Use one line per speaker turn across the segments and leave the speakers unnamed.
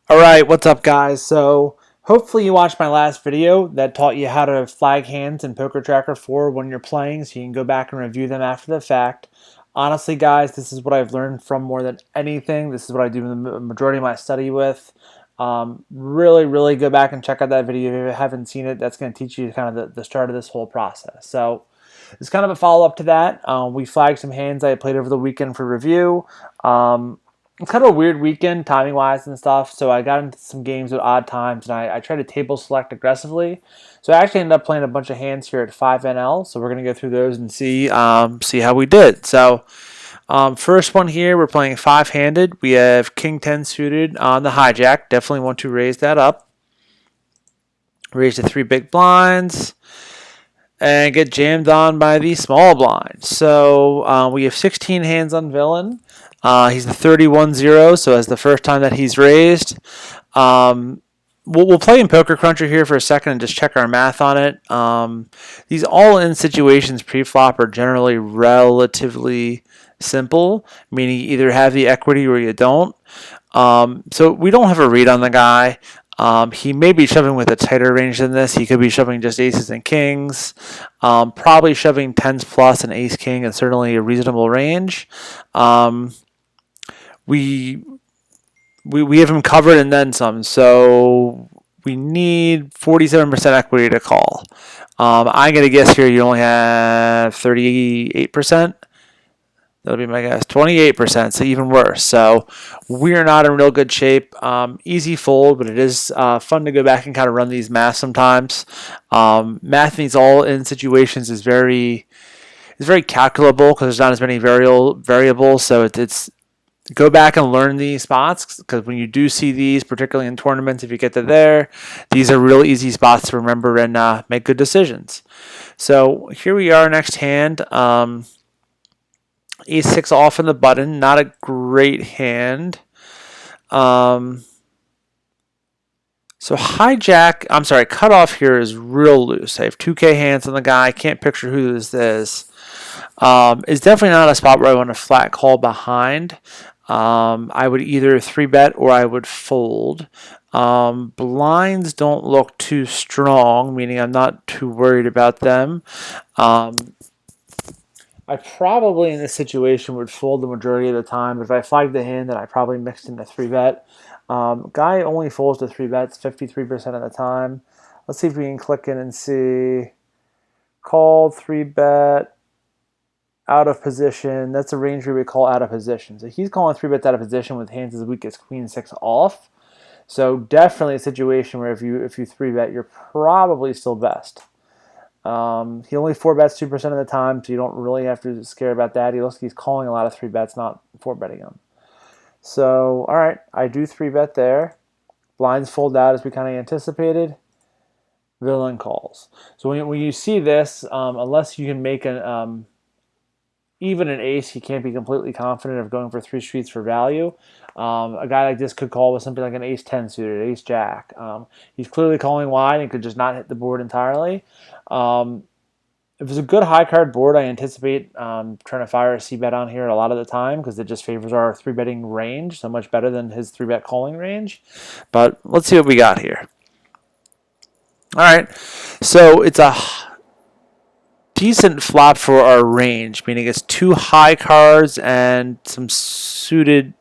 Alright, what's up guys? So hopefully you watched my last video that taught you how to flag hands in PokerTracker 4 when you're playing so you can go back and review them after the fact. Honestly guys, this is what I've learned from more than anything. This is what I do the majority of my study with. Really go back and check out that video if you haven't seen it. That's going to teach you kind of the start of this whole process. So it's kind of a follow-up to that. We flagged some hands I played over the weekend for review. It's kind of a weird weekend timing wise and stuff, so I got into some games at odd times and I tried to table select aggressively. So I actually ended up playing a bunch of hands here at 5NL, so we're going to go through those and see how we did. So first one here, we're playing five-handed. We have King 10 suited on the hijack. Definitely want to raise that up. Raise the three big blinds and get jammed on by the small blind. So we have 16 hands on villain. He's the 31-0, so as the first time that he's raised. We'll play in Poker Cruncher here for a second and just check our math on it. These all-in situations pre-flop are generally relatively simple, meaning you either have the equity or you don't. So we don't have a read on the guy. He may be shoving with a tighter range than this. He could be shoving just aces and kings. Probably shoving tens plus and ace king is certainly a reasonable range. We have him covered and then some, so we need 47% equity to call. I'm going to guess here you only have 38%. That'll be my guess. 28%, so even worse. So we're not in real good shape. Easy fold, but it is fun to go back and kind of run these math sometimes. Math in these all-in situations is very calculable because there's not as many variables. So it's go back and learn these spots because when you do see these, particularly in tournaments, if you get to there, these are real easy spots to remember and make good decisions. So here we are, next hand. Ace-6 off in the button, not a great hand. So cutoff here is real loose. I have 2K hands on the guy. I can't picture who this is. It's definitely not a spot where I want to flat call behind. I would either 3-bet or I would fold. Blinds don't look too strong, meaning I'm not too worried about them. I probably in this situation would fold the majority of the time. If I flagged the hand, then I probably mixed in a 3-bet. Guy only folds to 3-bets 53% of the time. Let's see if we can click in and see. Call, 3-bet, out of position. That's a range we would call out of position. So he's calling 3-bets out of position with hands as weak as Queen 6 off. So definitely a situation where if you 3-bet, you're probably still best. He only 4-bets 2% of the time, so you don't really have to scare about that. He looks like he's calling a lot of 3-bets, not 4-betting them. So, all right, I do 3-bet there. Blinds fold out as we kind of anticipated. Villain calls. So when you see this, unless you can make an even an ace, you can't be completely confident of going for 3 streets for value. A guy like this could call with something like an ace-10 suited, ace-jack. He's clearly calling wide and could just not hit the board entirely. If it's a good high card board, I anticipate trying to fire a c-bet on here a lot of the time because it just favors our 3-betting range so much better than his 3-bet calling range. But let's see what we got here. All right, so it's a decent flop for our range, meaning it's 2 high cards and some suited,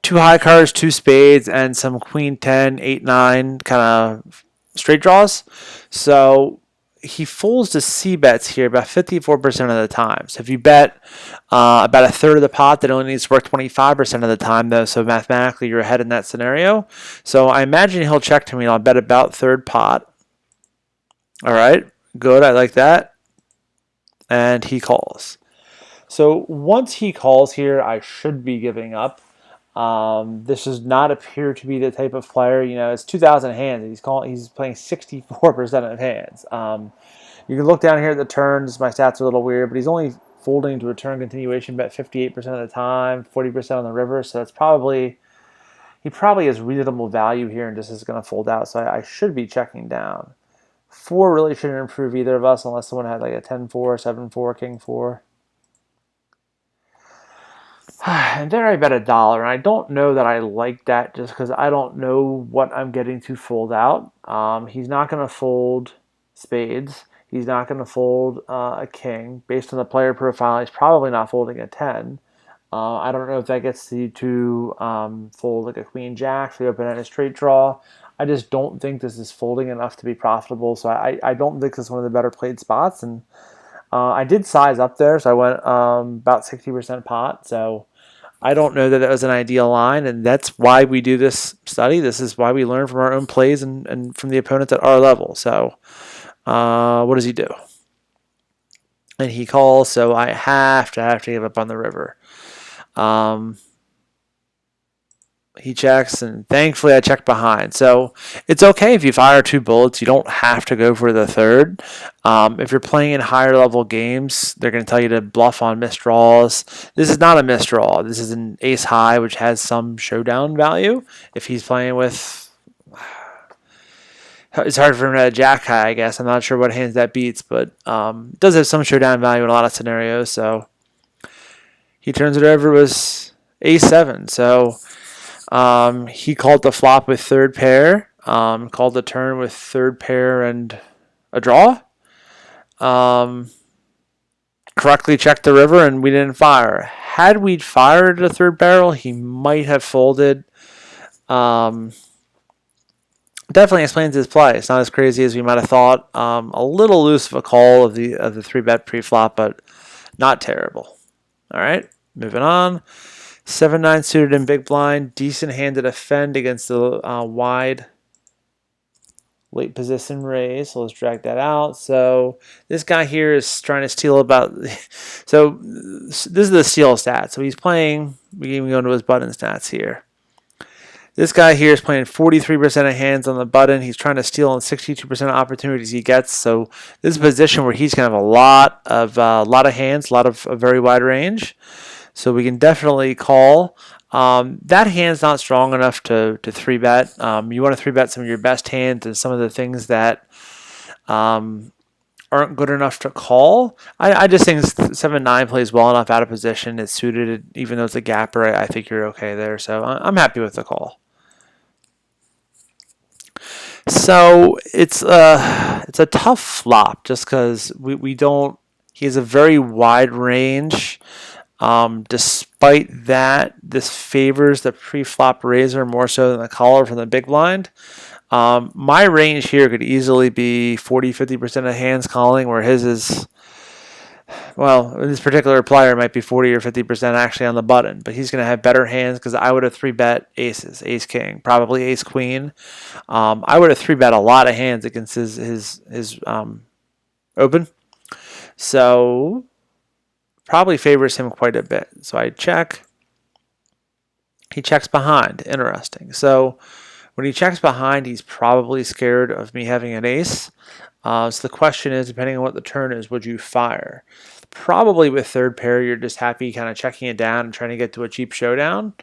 2 high cards, 2 spades, and some queen 10, 8, 9 kind of straight draws. So he folds to c-bets here about 54% of the time. So if you bet about a third of the pot, that only needs to work 25% of the time, though. So mathematically, you're ahead in that scenario. So I imagine he'll check to me, and I'll bet about third pot. All right, good. I like that. And he calls. So once he calls here, I should be giving up. This does not appear to be the type of player. You know, it's 2,000 hands. He's playing 64% of hands. You can look down here at the turns. My stats are a little weird, but he's only folding to return continuation bet 58% of the time, 40% on the river. So that's he probably has reasonable value here and just is going to fold out. So I should be checking down. 4 really shouldn't improve either of us unless someone had like a 10-4, 7-4, king 4. And there I bet $1. And I don't know that I like that just because I don't know what I'm getting to fold out. He's not going to fold spades. He's not going to fold a king. Based on the player profile, he's probably not folding a 10. I don't know if that gets you to fold like a queen jack for the open-ended straight draw. I just don't think this is folding enough to be profitable. So I don't think this is one of the better played spots. And I did size up there, so I went about 60% pot. So I don't know that it was an ideal line, and that's why we do this study. This is why we learn from our own plays and from the opponents at our level. So what does he do? And he calls, so I have to give up on the river. He checks, and thankfully I check behind. So it's okay if you fire 2 bullets. You don't have to go for the third. If you're playing in higher level games, they're going to tell you to bluff on missed draws. This is not a missed draw. This is an ace high, which has some showdown value. If he's playing with... It's hard for him to have jack high, I guess. I'm not sure what hands that beats, but it does have some showdown value in a lot of scenarios. So he turns it over with a7. So... he called the flop with third pair, called the turn with third pair and a draw. Correctly checked the river, and we didn't fire. Had we fired a third barrel, he might have folded. Definitely explains his play. It's not as crazy as we might have thought. A little loose of a call of the 3-bet pre-flop, but not terrible. All right, moving on. 7-9 suited in big blind. Decent hand to defend against the wide late position raise. So let's drag that out. So this guy here is trying to steal about... So this is the steal stat. So he's playing... We can even go into his button stats here. This guy here is playing 43% of hands on the button. He's trying to steal on 62% of opportunities he gets. So this is a position where he's going to have a lot of hands, a lot of a very wide range. So we can definitely call. That hand's not strong enough to 3-bet. You want to 3-bet some of your best hands and some of the things that aren't good enough to call. I just think 7-9 plays well enough out of position. It's suited, even though it's a gapper. I think you're okay there. So I'm happy with the call. So it's a tough flop just because we don't. He has a very wide range. Despite that, this favors the pre-flop raiser more so than the caller from the big blind. My range here could easily be 40-50% of hands calling, where his is, well, this particular player might be 40 or 50% actually on the button, but he's going to have better hands because I would have 3-bet aces, ace-king, probably ace-queen. I would have 3-bet a lot of hands against his open. So... probably favors him quite a bit. So I check. He checks behind. Interesting. So when he checks behind, he's probably scared of me having an ace. So the question is, depending on what the turn is, would you fire? Probably with third pair, you're just happy kind of checking it down and trying to get to a cheap showdown.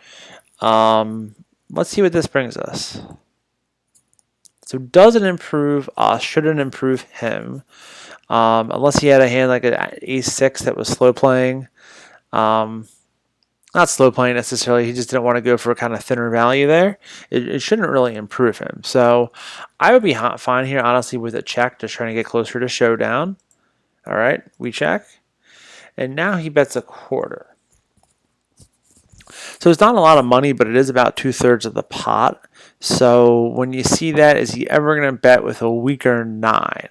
Let's see what this brings us. So does it improve us? Should it improve him? Unless he had a hand like an ace-6 that was slow playing. Not slow playing necessarily. He just didn't want to go for a kind of thinner value there. It shouldn't really improve him. So I would be fine here, honestly, with a check, just trying to get closer to showdown. All right, we check. And now he bets a quarter. So it's not a lot of money, but it is about 2/3 of the pot. So when you see that, is he ever going to bet with a weaker 9?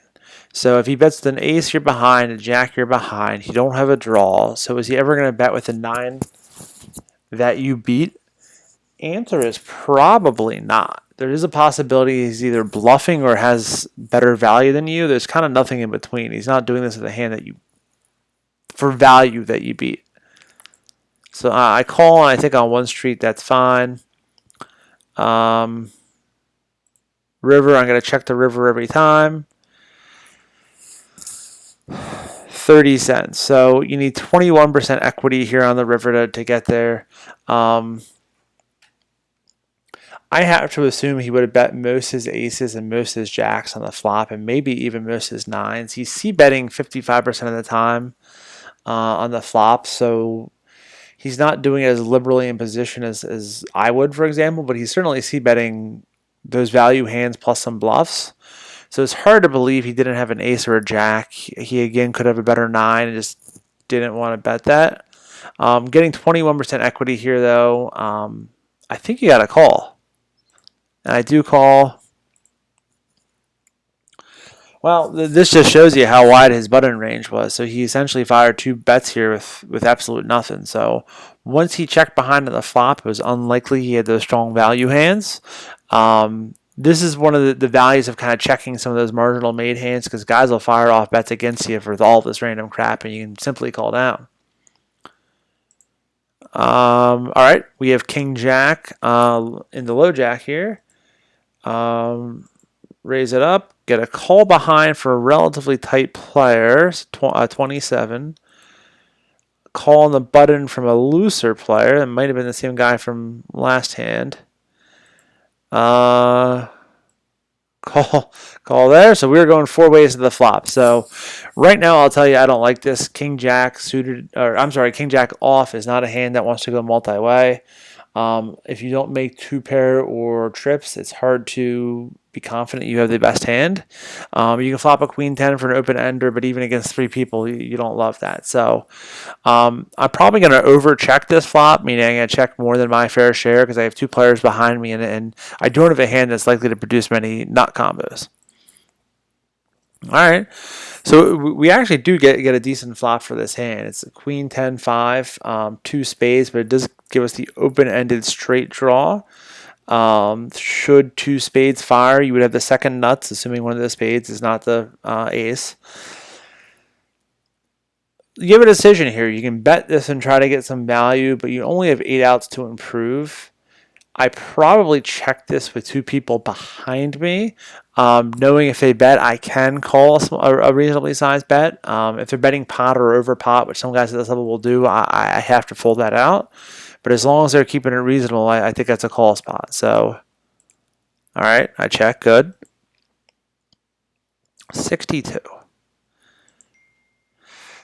So if he bets with an ace, you're behind, a jack, you're behind. You don't have a draw. So is he ever going to bet with a 9 that you beat? Answer is probably not. There is a possibility he's either bluffing or has better value than you. There's kind of nothing in between. He's not doing this with a hand that you, for value that you beat. So I call, and I think on one street that's fine. River, I'm going to check the river every time. 30 cents. So you need 21% equity here on the river to get there. I have to assume he would have bet most his aces and most his jacks on the flop, and maybe even most his 9s. He's c-betting 55% of the time on the flop, so He's not doing it as liberally in position as I would, for example, but he's certainly c-betting those value hands plus some bluffs. So it's hard to believe he didn't have an ace or a jack. He again could have a better 9 and just didn't want to bet that. Getting 21% equity here, though, I think you got to call. And I do call. Well, this just shows you how wide his button range was. So he essentially fired 2 bets here with absolute nothing. So once he checked behind on the flop, it was unlikely he had those strong value hands. This is one of the values of kind of checking some of those marginal made hands, because guys will fire off bets against you for all this random crap, and you can simply call down. All right, we have King Jack in the low jack here. Raise it up, get a call behind for a relatively tight player, 27. Call on the button from a looser player. That might have been the same guy from last hand. Call there. So we were going 4 ways to the flop. So right now, I'll tell you, I don't like this. King Jack suited, or I'm sorry, King Jack off is not a hand that wants to go multi-way. If you don't make 2 pair or trips, it's hard to be confident you have the best hand. You can flop a queen 10 for an open ender, but even against 3 people, you don't love that. So I'm probably going to over check this flop, meaning I'm going to check more than my fair share because I have 2 players behind me, and I don't have a hand that's likely to produce many nut combos. All right, so we actually do get a decent flop for this hand. It's a queen 10 5, 2 spades, but it does give us the open-ended straight draw. Should 2 spades fire, you would have the second nuts, assuming one of the spades is not the ace. You have a decision here. You can bet this and try to get some value, but you only have 8 outs to improve. I probably check this with 2 people behind me, knowing if they bet, I can call a reasonably sized bet. If they're betting pot or over pot, which some guys at this level will do, I have to fold that out. But as long as they're keeping it reasonable, I think that's a call spot. So, all right, I check. Good. 62.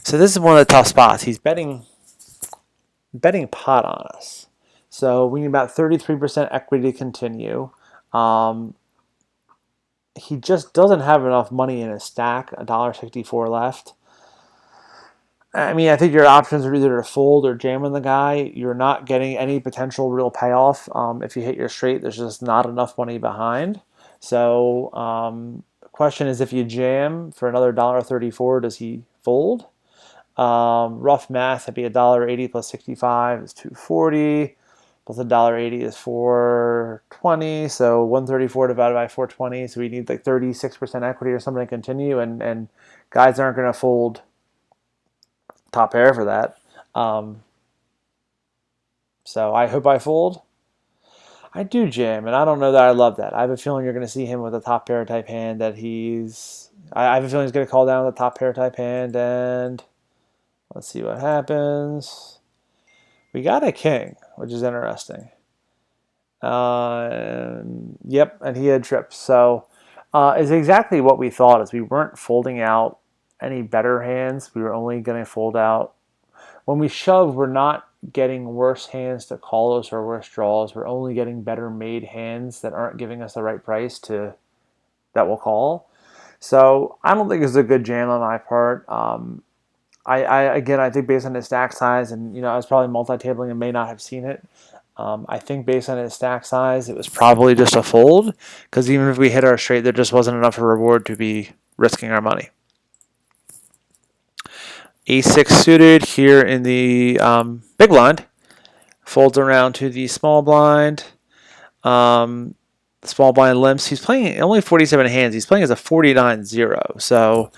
So this is one of the tough spots. He's betting pot on us. So we need about 33% equity to continue. He just doesn't have enough money in his stack, $1.64 left. I mean, I think your options are either to fold or jam on the guy. You're not getting any potential real payoff. If you hit your straight, there's just not enough money behind. So the question is, if you jam for another $1.34, does he fold? Rough math, that'd be $1.80 plus 65 is $2.40. Plus $1.80 is $4.20, so 134 divided by 420. So we need like 36% equity or something to continue, and guys aren't going to fold top pair for that. So I hope I fold. I do jam, and I don't know that I love that. I have a feeling you're going to see him with a top pair type hand that I have a feeling he's going to call down with a top pair type hand, and let's see what happens. We got a king, which is interesting. Yep, and he had trips. So it's exactly what we thought, is we weren't folding out any better hands. We were only going to fold out. When we shove, we're not getting worse hands to call us or worse draws. We're only getting better made hands that aren't giving us the right price that will call. So I don't think it's a good jam on my part. I think based on his stack size, and I was probably multi-tabling and may not have seen it. I think based on his stack size, it was probably just a fold, because even if we hit our straight, there just wasn't enough of a reward to be risking our money. A6 suited here in the big blind, folds around to the small blind. Small blind limps. He's playing only 47 hands. He's playing as a 49-0. So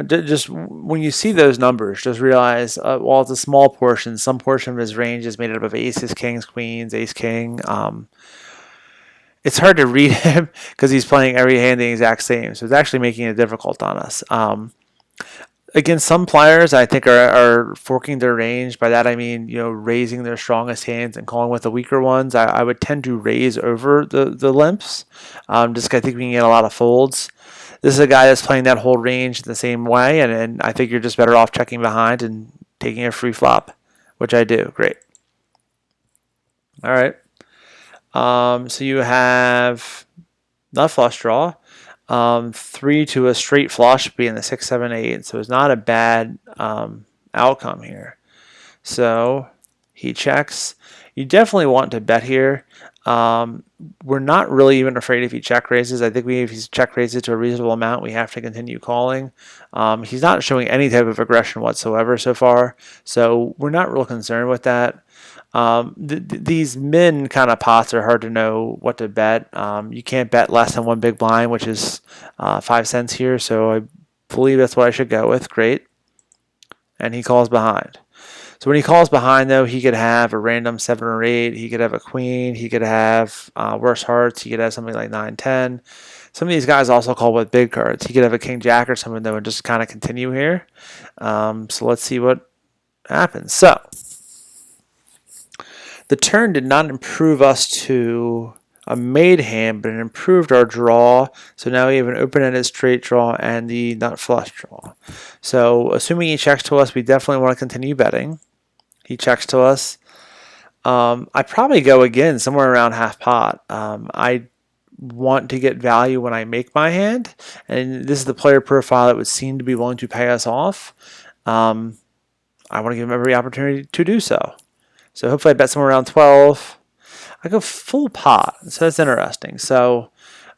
just when you see those numbers, just realize, while it's a small portion, some portion of his range is made up of aces, kings, queens, ace-king. It's hard to read him because he's playing every hand the exact same. So it's actually making it difficult on us. Against some players, I think are forking their range. By that I mean, raising their strongest hands and calling with the weaker ones. I would tend to raise over the limps, just because I think we can get a lot of folds. This is a guy that's playing that whole range the same way, and I think you're just better off checking behind and taking a free flop, which I do. Great. All right. So you have nut flush draw. 3 to a straight flush being the 6, 7, 8. So it's not a bad outcome here. So he checks. You definitely want to bet here. We're not really even afraid if he check raises. I think if he's check raises to a reasonable amount, we have to continue calling. He's not showing any type of aggression whatsoever so far, so we're not real concerned with that. These min kind of pots are hard to know what to bet. You can't bet less than one big blind, which is 5 cents here, so I believe that's what I should go with. Great. And he calls behind. So when he calls behind, though, he could have a random 7 or 8. He could have a queen. He could have worse hearts. He could have something like 9, 10. Some of these guys also call with big cards. He could have a king jack or something, though, and just kind of continue here. So let's see what happens. So the turn did not improve us to a made hand, but it improved our draw. So now we have an open-ended straight draw and the nut flush draw. So assuming he checks to us, we definitely want to continue betting. He checks to us. I probably go again somewhere around half pot. I want to get value when I make my hand, and this is the player profile that would seem to be willing to pay us off. I want to give him every opportunity to do so. So hopefully I bet somewhere around 12. I go full pot, so that's interesting. So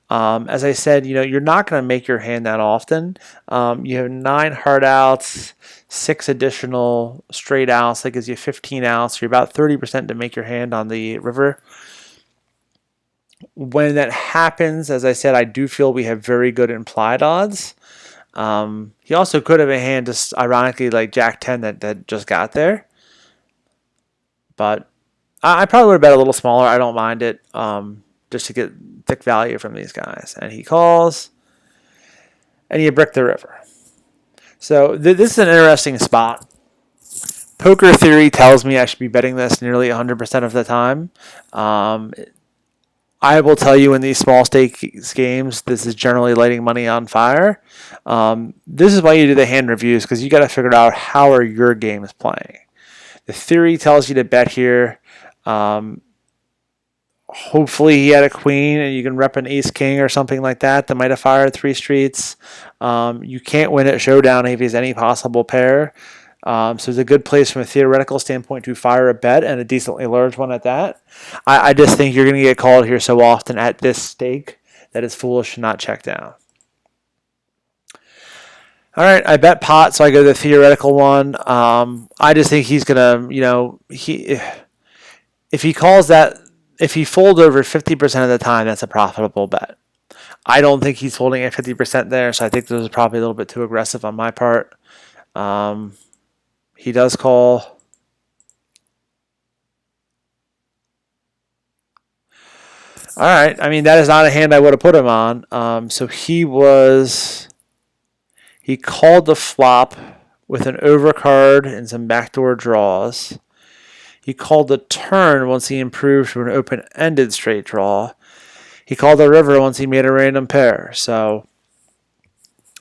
as I said, you're not going to make your hand that often. You have 9 hard outs, 6 additional straight outs. That gives you 15 outs. You're about 30% to make your hand on the river. When that happens, as I said, I do feel we have very good implied odds. He also could have a hand just ironically like Jack 10 that just got there. But I probably would have bet a little smaller. I don't mind it, just to get thick value from these guys. And he calls, and you brick the river. So this is an interesting spot. Poker theory tells me I should be betting this nearly 100% of the time. I will tell you in these small stakes games, this is generally lighting money on fire. This is why you do the hand reviews, because you got to figure out how are your games playing. The theory tells you to bet here. Hopefully he had a queen and you can rep an ace king or something like that might have fired 3 streets. You can't win at showdown if he has any possible pair. So it's a good place from a theoretical standpoint to fire a bet, and a decently large one at that. I just think you're going to get called here so often at this stake that it's foolish to not check down. All right, I bet pot, so I go the theoretical one. I just think he's going to, if he calls that, if he folds over 50% of the time, that's a profitable bet. I don't think he's holding at 50% there, so I think this is probably a little bit too aggressive on my part. He does call. All right, I mean, that is not a hand I would have put him on. So he called the flop with an overcard and some backdoor draws. He called the turn once he improved to an open-ended straight draw. He called the river once he made a random pair. So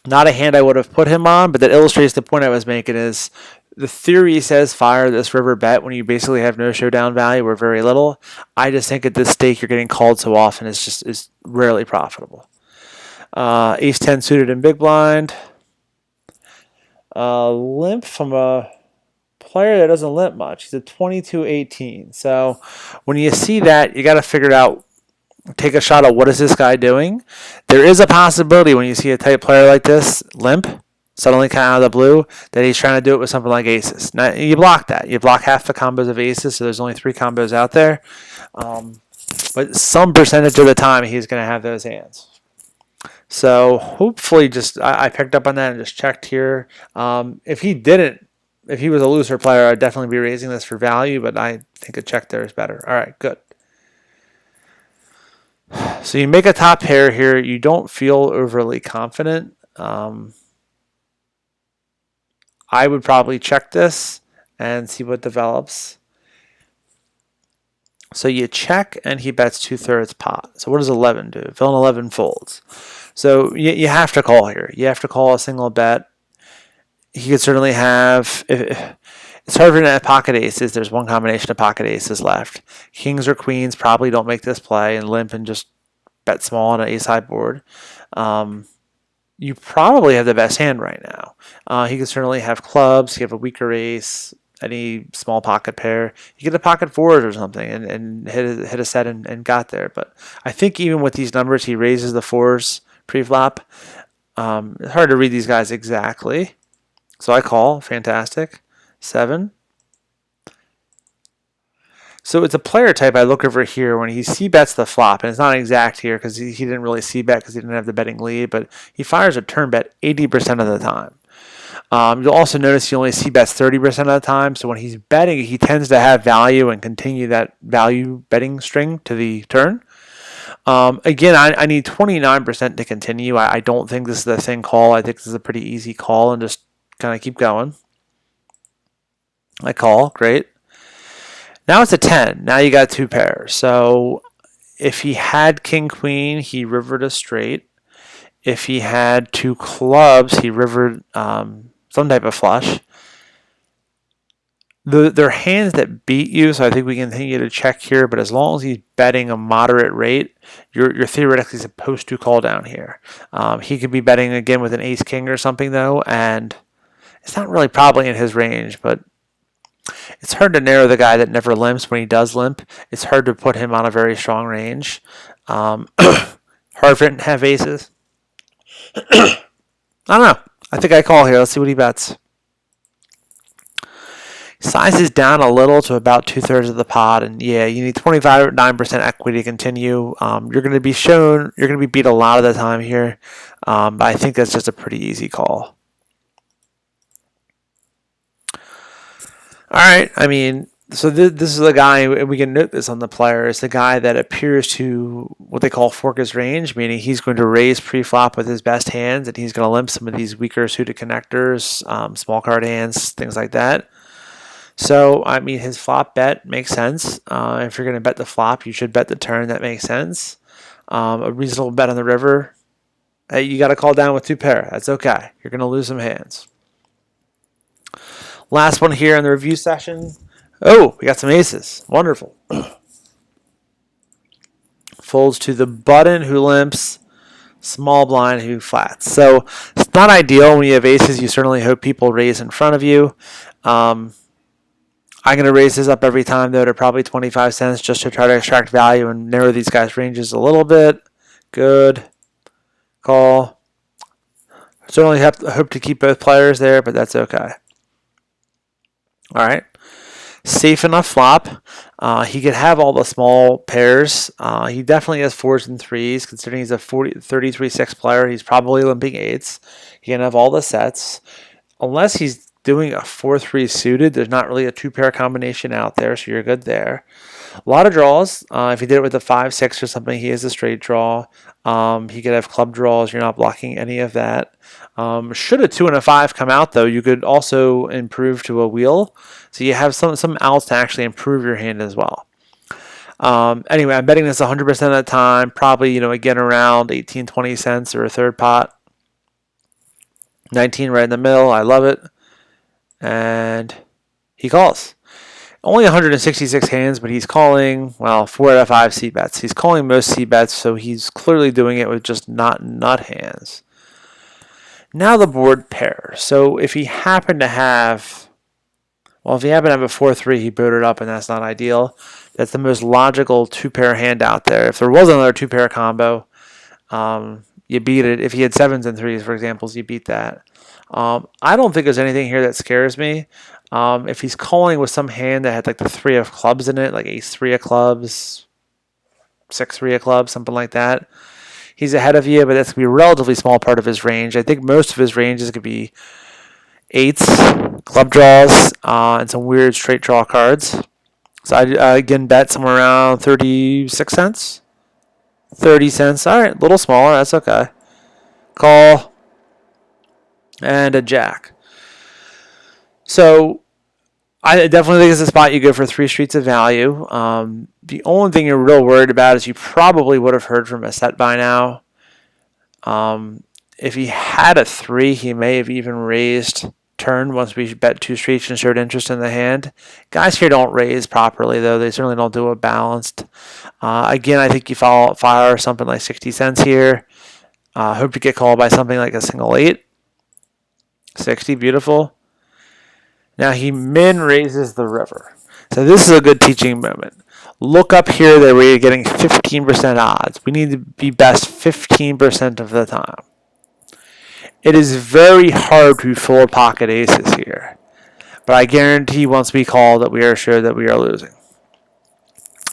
not a hand I would have put him on, but that illustrates the point I was making is the theory says fire this river bet when you basically have no showdown value or very little. I just think at this stake you're getting called so often is rarely profitable. Ace 10 suited in big blind. Limp from a player that doesn't limp much. He's a 22-18. So when you see that, you got to figure it out. Take a shot at what is this guy doing. There is a possibility when you see a type player like this limp suddenly kind of out of the blue that he's trying to do it with something like aces. Now you block that. You block half the combos of aces, so there's only 3 combos out there. But some percentage of the time he's going to have those hands. So hopefully I picked up on that and just checked here. If he was a looser player, I'd definitely be raising this for value, but I think a check there is better. All right, good. So you make a top pair here. You don't feel overly confident. I would probably check this and see what develops. So you check, and he bets 2/3 pot. So what does 11 do? Villain 11 folds. So you have to call here. You have to call a single bet. He could certainly have, It's hard for net pocket aces. There's one combination of pocket aces left. Kings or queens probably don't make this play and limp and just bet small on an ace-high board. You probably have the best hand right now. He could certainly have clubs. He have a weaker ace, any small pocket pair. You get a pocket fours or something and hit a set and got there. But I think even with these numbers, he raises the fours pre-flop. It's hard to read these guys exactly. So I call. Fantastic. 7. So it's a player type I look over here when he c-bets the flop, and it's not exact here because he didn't really c-bet because he didn't have the betting lead, but he fires a turn bet 80% of the time. You'll also notice he only c-bets 30% of the time, so when he's betting, he tends to have value and continue that value betting string to the turn. Again, I need 29% to continue. I don't think this is a thin call. I think this is a pretty easy call and just kind of keep going. I call. Great. Now it's a 10. Now you got 2 pairs. So if he had king queen, he rivered a straight. If he had 2 clubs, he rivered some type of flush. They're hands that beat you, so I think we can continue to check here. But as long as he's betting a moderate rate, you're theoretically supposed to call down here. He could be betting again with an ace king or something though, and it's not really probably in his range, but it's hard to narrow the guy that never limps. When he does limp, it's hard to put him on a very strong range. Hard for him to have aces. I don't know. I think I call here. Let's see what he bets. Sizes down a little to about 2/3 of the pot, and yeah, you need 25.9% equity to continue. You're going to be beat a lot of the time here, but I think that's just a pretty easy call. All right, I mean, so this is the guy, and we can note this on the player, is the guy that appears to what they call fork his range, meaning he's going to raise pre-flop with his best hands, and he's going to limp some of these weaker suited connectors, small card hands, things like that. So, I mean, his flop bet makes sense. If you're going to bet the flop, you should bet the turn. That makes sense. A reasonable bet on the river. Hey, you got to call down with 2 pair. That's okay. You're going to lose some hands. Last one here in the review session. Oh, we got some aces. Wonderful. Folds to the button who limps. Small blind who flats. So it's not ideal when you have aces. You certainly hope people raise in front of you. I'm going to raise this up every time, though, to probably 25 cents just to try to extract value and narrow these guys' ranges a little bit. Good. Call. Certainly hope to keep both players there, but that's okay. All right. Safe enough flop. He could have all the small pairs. He definitely has 4s and 3s. Considering he's a 33-6 player, he's probably limping 8s. He can have all the sets. Unless he's doing a 4-3 suited, there's not really a 2-pair combination out there, so you're good there. A lot of draws. If he did it with a 5-6 or something, he has a straight draw. He could have club draws. You're not blocking any of that. Should a 2 and a 5 come out, though, you could also improve to a wheel. So you have some outs to actually improve your hand as well. Anyway, I'm betting this 100% of the time. Probably, again, around 18, 20 cents or a third pot. 19 right in the middle. I love it. And he calls. Only 166 hands, but he's calling, 4 out of 5 c-bets. He's calling most c-bets, so he's clearly doing it with just not nut hands. Now the board pair. So if he happened to have, a 4-3, he booted up, and that's not ideal. That's the most logical 2-pair hand out there. If there was another 2-pair combo, you beat it. If he had 7s and 3s, for example, you beat that. I don't think there's anything here that scares me. If he's calling with some hand that had like the 3 of clubs in it, like ace-3 of clubs, 6-3 of clubs, something like that, he's ahead of you, but that's going to be a relatively small part of his range. I think most of his range is going to be 8s, club draws, and some weird straight draw cards. So I again bet somewhere around 36 cents. 30 cents. All right, a little smaller. That's okay. Call. And a jack. So I definitely think it's a spot you go for 3 streets of value. The only thing you're real worried about is you probably would have heard from a set by now. If he had a 3, he may have even raised turn once we bet 2 streets and showed interest in the hand. Guys here don't raise properly, though. They certainly don't do it balanced. Again, I think you fire something like 60 cents here. Hope to get called by something like a single 8. 60, beautiful. Now he min raises the river. So this is a good teaching moment. Look up here that we're getting 15% odds. We need to be best 15% of the time. It is very hard to fold pocket aces here. But I guarantee once we call that we are sure that we are losing.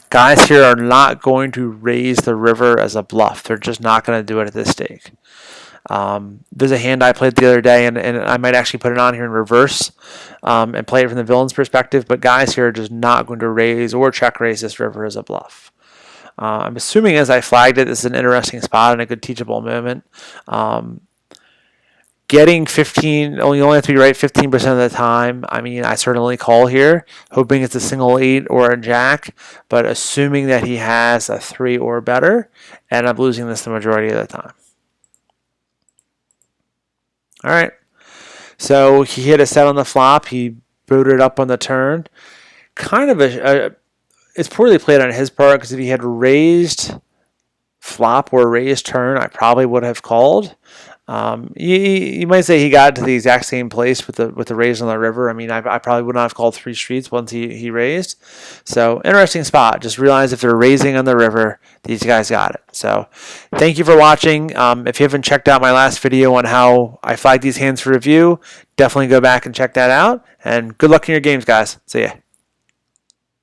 Guys here are not going to raise the river as a bluff. They're just not going to do it at this stake. There's a hand I played the other day, and I might actually put it on here in reverse and play it from the villain's perspective, but guys here are just not going to raise or check raise this river as a bluff. I'm assuming as I flagged it, this is an interesting spot and a good teachable moment. Getting 15, you only have to be right 15% of the time. I mean, I certainly call here, hoping it's a single 8 or a jack, but assuming that he has a 3 or better, and I'm losing this the majority of the time. All right, so he hit a set on the flop. He booted up on the turn. Kind of it's poorly played on his part, because if he had raised flop or raised turn, I probably would have called. You might say he got to the exact same place with the raise on the river. I mean, I probably would not have called 3 streets once he raised. So interesting spot. Just realize if they're raising on the river, these guys got it. So thank you for watching. If you haven't checked out my last video on how I flag these hands for review, definitely go back and check that out. And good luck in your games, guys. See ya.